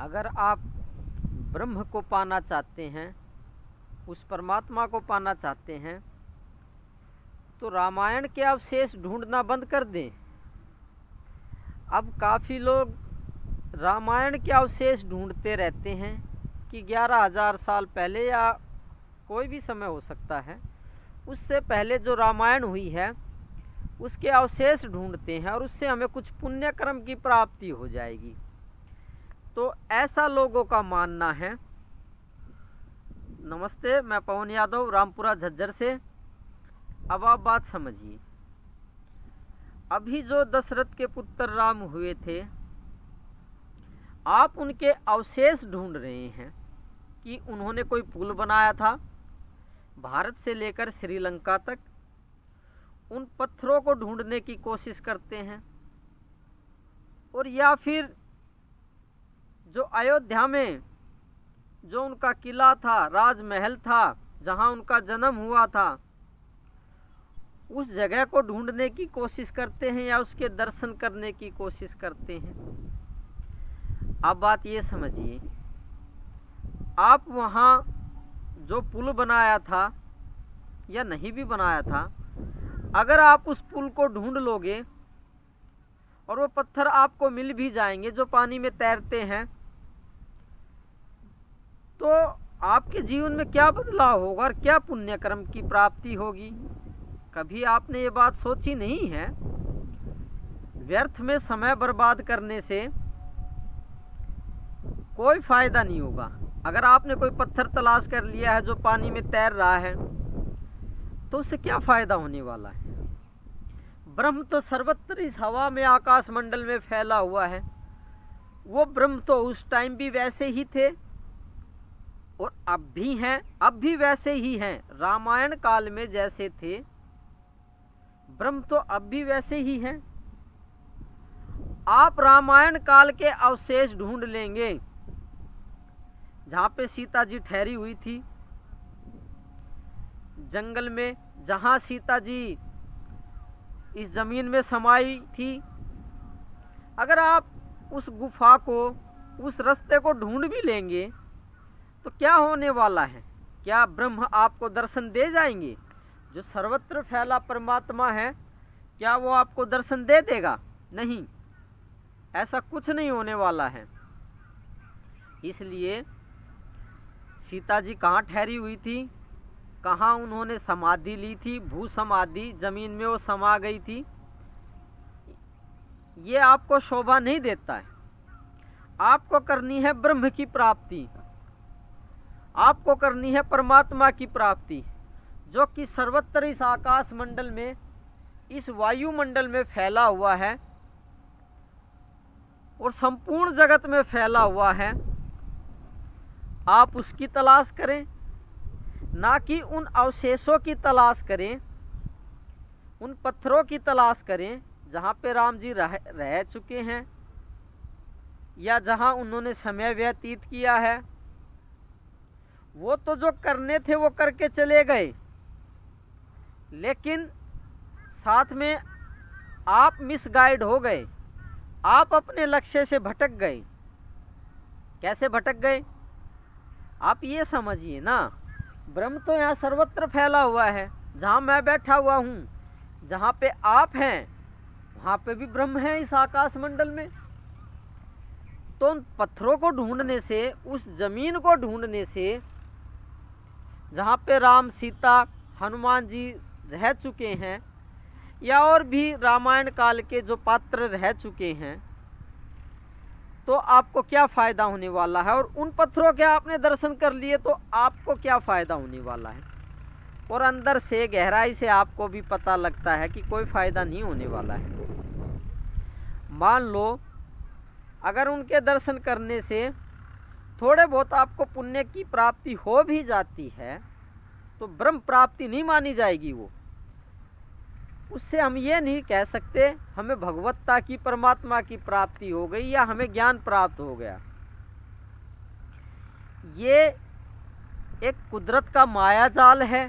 अगर आप ब्रह्म को पाना चाहते हैं, उस परमात्मा को पाना चाहते हैं, तो रामायण के अवशेष ढूंढना बंद कर दें। अब काफ़ी लोग रामायण के अवशेष ढूंढते रहते हैं कि 11,000 साल पहले या कोई भी समय हो सकता है, उससे पहले जो रामायण हुई है उसके अवशेष ढूंढते हैं और उससे हमें कुछ पुण्य कर्म की प्राप्ति हो जाएगी। तो ऐसा लोगों का मानना है। नमस्ते, मैं पवन यादव, रामपुरा झज्जर से। अब आप बात समझिए। अभी जो दशरथ के पुत्र राम हुए थे, आप उनके अवशेष ढूंढ रहे हैं कि उन्होंने कोई पुल बनाया था भारत से लेकर श्रीलंका तक। उन पत्थरों को ढूंढने की कोशिश करते हैं, और या फिर जो अयोध्या में जो उनका किला था, राजमहल था, जहां उनका जन्म हुआ था, उस जगह को ढूंढने की कोशिश करते हैं या उसके दर्शन करने की कोशिश करते हैं। अब बात ये समझिए, आप वहाँ जो पुल बनाया था या नहीं भी बनाया था, अगर आप उस पुल को ढूंढ लोगे और वो पत्थर आपको मिल भी जाएंगे जो पानी में तैरते हैं, तो आपके जीवन में क्या बदलाव होगा और क्या पुण्य कर्म की प्राप्ति होगी? कभी आपने ये बात सोची नहीं है? व्यर्थ में समय बर्बाद करने से कोई फायदा नहीं होगा। अगर आपने कोई पत्थर तलाश कर लिया है जो पानी में तैर रहा है, तो उससे क्या फायदा होने वाला है? ब्रह्म तो सर्वत्र इस हवा में, आकाश मंडल में फैला हुआ है। वो ब्रह्म तो उस टाइम भी वैसे ही थे और अब भी हैं, अब भी वैसे ही हैं। रामायण काल में जैसे थे ब्रह्म तो अब भी वैसे ही हैं। आप रामायण काल के अवशेष ढूंढ लेंगे जहाँ पे सीता जी ठहरी हुई थी, जंगल में, जहाँ सीता जी इस जमीन में समाई थी। अगर आप उस गुफा को, उस रास्ते को ढूंढ भी लेंगे तो क्या होने वाला है? क्या ब्रह्म आपको दर्शन दे जाएंगे? जो सर्वत्र फैला परमात्मा है, क्या वो आपको दर्शन दे देगा? नहीं, ऐसा कुछ नहीं होने वाला है। इसलिए सीता जी कहाँ ठहरी हुई थी, कहाँ उन्होंने समाधि ली थी, भू समाधि, जमीन में वो समा गई थी, ये आपको शोभा नहीं देता है। आपको करनी है ब्रह्म की प्राप्ति, आपको करनी है परमात्मा की प्राप्ति, जो कि सर्वत्र इस आकाश मंडल में, इस वायुमंडल में फैला हुआ है और संपूर्ण जगत में फैला हुआ है। आप उसकी तलाश करें, ना कि उन अवशेषों की तलाश करें, उन पत्थरों की तलाश करें जहाँ पे राम जी रह चुके हैं या जहाँ उन्होंने समय व्यतीत किया है। वो तो जो करने थे वो करके चले गए, लेकिन साथ में आप मिसगाइड हो गए, आप अपने लक्ष्य से भटक गए। कैसे भटक गए? आप ये समझिए ना, ब्रह्म तो यहाँ सर्वत्र फैला हुआ है। जहाँ मैं बैठा हुआ हूँ, जहाँ पे आप हैं, वहाँ पे भी ब्रह्म है इस आकाश मंडल में। तो उन पत्थरों को ढूंढने से, उस जमीन को ढूंढने से, जहाँ पे राम, सीता, हनुमान जी रह चुके हैं या और भी रामायण काल के जो पात्र रह चुके हैं, तो आपको क्या फ़ायदा होने वाला है? और उन पत्थरों के आपने दर्शन कर लिए तो आपको क्या फ़ायदा होने वाला है? और अंदर से, गहराई से आपको भी पता लगता है कि कोई फ़ायदा नहीं होने वाला है। मान लो अगर उनके दर्शन करने से थोड़े बहुत आपको पुण्य की प्राप्ति हो भी जाती है, तो ब्रह्म प्राप्ति नहीं मानी जाएगी। वो उससे हम ये नहीं कह सकते हमें भगवत्ता की, परमात्मा की प्राप्ति हो गई या हमें ज्ञान प्राप्त हो गया। ये एक कुदरत का माया जाल है,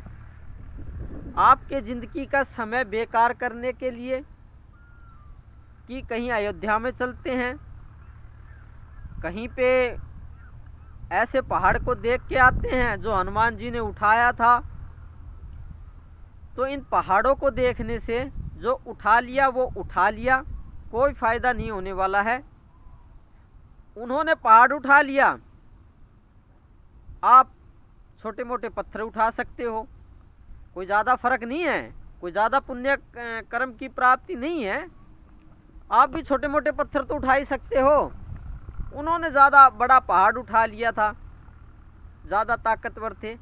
आपके ज़िंदगी का समय बेकार करने के लिए कि कहीं अयोध्या में चलते हैं, कहीं पे ऐसे पहाड़ को देख के आते हैं जो हनुमान जी ने उठाया था, तो इन पहाड़ों को देखने से जो उठा लिया वो उठा लिया, कोई फ़ायदा नहीं होने वाला है। उन्होंने पहाड़ उठा लिया, आप छोटे मोटे पत्थर उठा सकते हो, कोई ज़्यादा फर्क नहीं है, कोई ज़्यादा पुण्य कर्म की प्राप्ति नहीं है। आप भी छोटे मोटे पत्थर तो उठा ही सकते हो। उन्होंने ज़्यादा बड़ा पहाड़ उठा लिया था, ज़्यादा ताकतवर थे।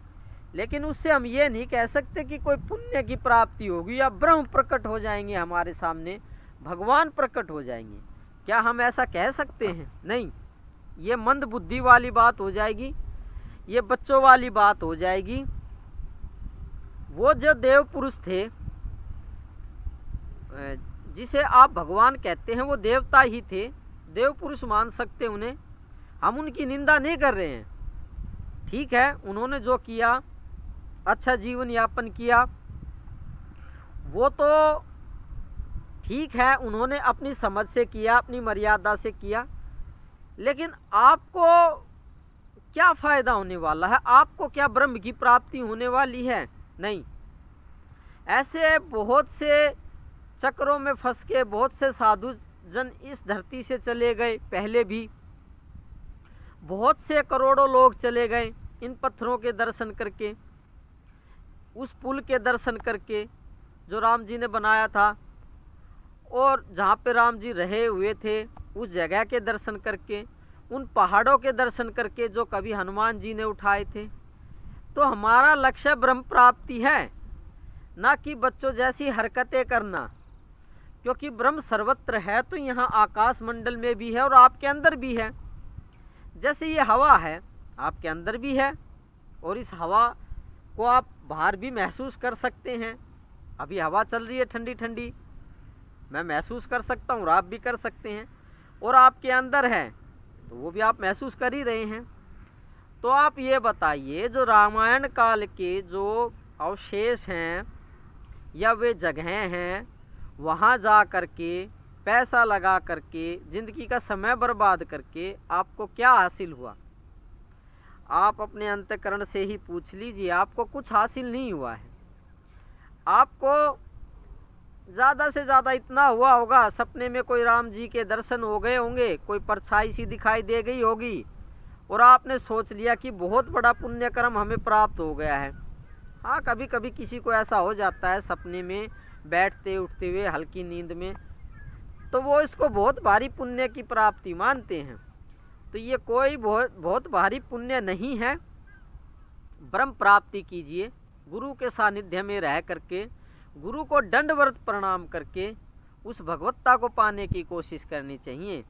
लेकिन उससे हम ये नहीं कह सकते कि कोई पुण्य की प्राप्ति होगी या ब्रह्म प्रकट हो जाएंगे हमारे सामने, भगवान प्रकट हो जाएंगे। क्या हम ऐसा कह सकते हैं? नहीं, ये मंद बुद्धि वाली बात हो जाएगी, ये बच्चों वाली बात हो जाएगी। वो जो देव पुरुष थे जिसे आप भगवान कहते हैं, वो देवता ही थे, देव पुरुष मान सकते उन्हें। हम उनकी निंदा नहीं कर रहे हैं, ठीक है, उन्होंने जो किया, अच्छा जीवन यापन किया, वो तो ठीक है, उन्होंने अपनी समझ से किया, अपनी मर्यादा से किया। लेकिन आपको क्या फ़ायदा होने वाला है? आपको क्या ब्रह्म की प्राप्ति होने वाली है? नहीं। ऐसे बहुत से चक्रों में फंस के बहुत से साधु जन इस धरती से चले गए, पहले भी बहुत से करोड़ों लोग चले गए इन पत्थरों के दर्शन करके, उस पुल के दर्शन करके जो राम जी ने बनाया था, और जहाँ पे राम जी रहे हुए थे उस जगह के दर्शन करके, उन पहाड़ों के दर्शन करके जो कभी हनुमान जी ने उठाए थे। तो हमारा लक्ष्य ब्रह्म प्राप्ति है, ना कि बच्चों जैसी हरकतें करना, क्योंकि ब्रह्म सर्वत्र है, तो यहाँ आकाश मंडल में भी है और आपके अंदर भी है। जैसे ये हवा है, आपके अंदर भी है, और इस हवा को आप बाहर भी महसूस कर सकते हैं। अभी हवा चल रही है ठंडी ठंडी, मैं महसूस कर सकता हूँ और आप भी कर सकते हैं, और आपके अंदर है तो वो भी आप महसूस कर ही रहे हैं। तो आप ये बताइए, जो रामायण काल के जो अवशेष हैं या वे जगहें हैं, वहाँ जा कर के पैसा लगा करके ज़िंदगी का समय बर्बाद करके आपको क्या हासिल हुआ? आप अपने अंतःकरण से ही पूछ लीजिए, आपको कुछ हासिल नहीं हुआ है। आपको ज़्यादा से ज़्यादा इतना हुआ होगा, सपने में कोई राम जी के दर्शन हो गए होंगे, कोई परछाई सी दिखाई दे गई होगी और आपने सोच लिया कि बहुत बड़ा पुण्य कर्म हमें प्राप्त हो गया है। हाँ, कभी कभी किसी को ऐसा हो जाता है सपने में, बैठते उठते हुए हल्की नींद में, तो वो इसको बहुत भारी पुण्य की प्राप्ति मानते हैं। तो ये कोई बहुत भारी पुण्य नहीं है। ब्रह्म प्राप्ति कीजिए, गुरु के सानिध्य में रह करके, गुरु को दंडवत प्रणाम करके उस भगवत्ता को पाने की कोशिश करनी चाहिए।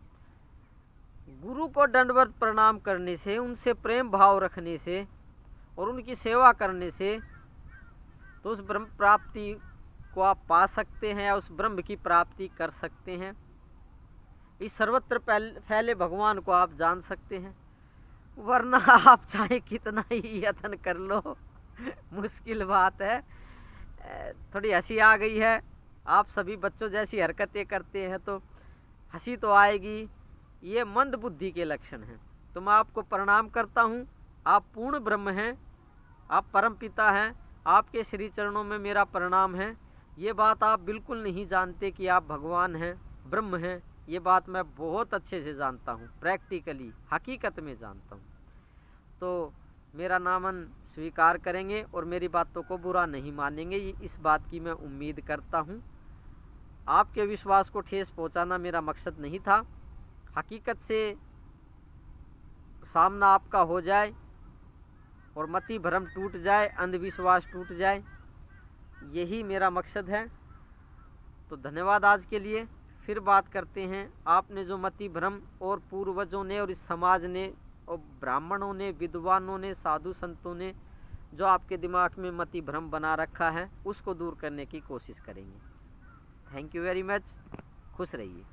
गुरु को दंडवत प्रणाम करने से, उनसे प्रेम भाव रखने से और उनकी सेवा करने से तो उस ब्रह्म प्राप्ति को आप पा सकते हैं या उस ब्रह्म की प्राप्ति कर सकते हैं। इस सर्वत्र फैले भगवान को आप जान सकते हैं, वरना आप चाहे कितना ही यत्न कर लो मुश्किल बात है। थोड़ी हंसी आ गई है, आप सभी बच्चों जैसी हरकतें करते हैं तो हंसी तो आएगी, ये मंद बुद्धि के लक्षण हैं। तो मैं आपको प्रणाम करता हूँ, आप पूर्ण ब्रह्म हैं, आप परम पिता हैं, आपके श्री चरणों में मेरा प्रणाम है। ये बात आप बिल्कुल नहीं जानते कि आप भगवान हैं, ब्रह्म हैं, ये बात मैं बहुत अच्छे से जानता हूँ, प्रैक्टिकली हकीकत में जानता हूँ। तो मेरा नामन स्वीकार करेंगे और मेरी बातों को बुरा नहीं मानेंगे, इस बात की मैं उम्मीद करता हूँ। आपके विश्वास को ठेस पहुँचाना मेरा मकसद नहीं था, हकीकत से सामना आपका हो जाए और मति भ्रम टूट जाए, अंधविश्वास टूट जाए, यही मेरा मकसद है। तो धन्यवाद आज के लिए, फिर बात करते हैं। आपने जो मति भ्रम और पूर्वजों ने और इस समाज ने और ब्राह्मणों ने, विद्वानों ने, साधु संतों ने जो आपके दिमाग में मति भ्रम बना रखा है, उसको दूर करने की कोशिश करेंगे। थैंक यू वेरी मच, खुश रहिए।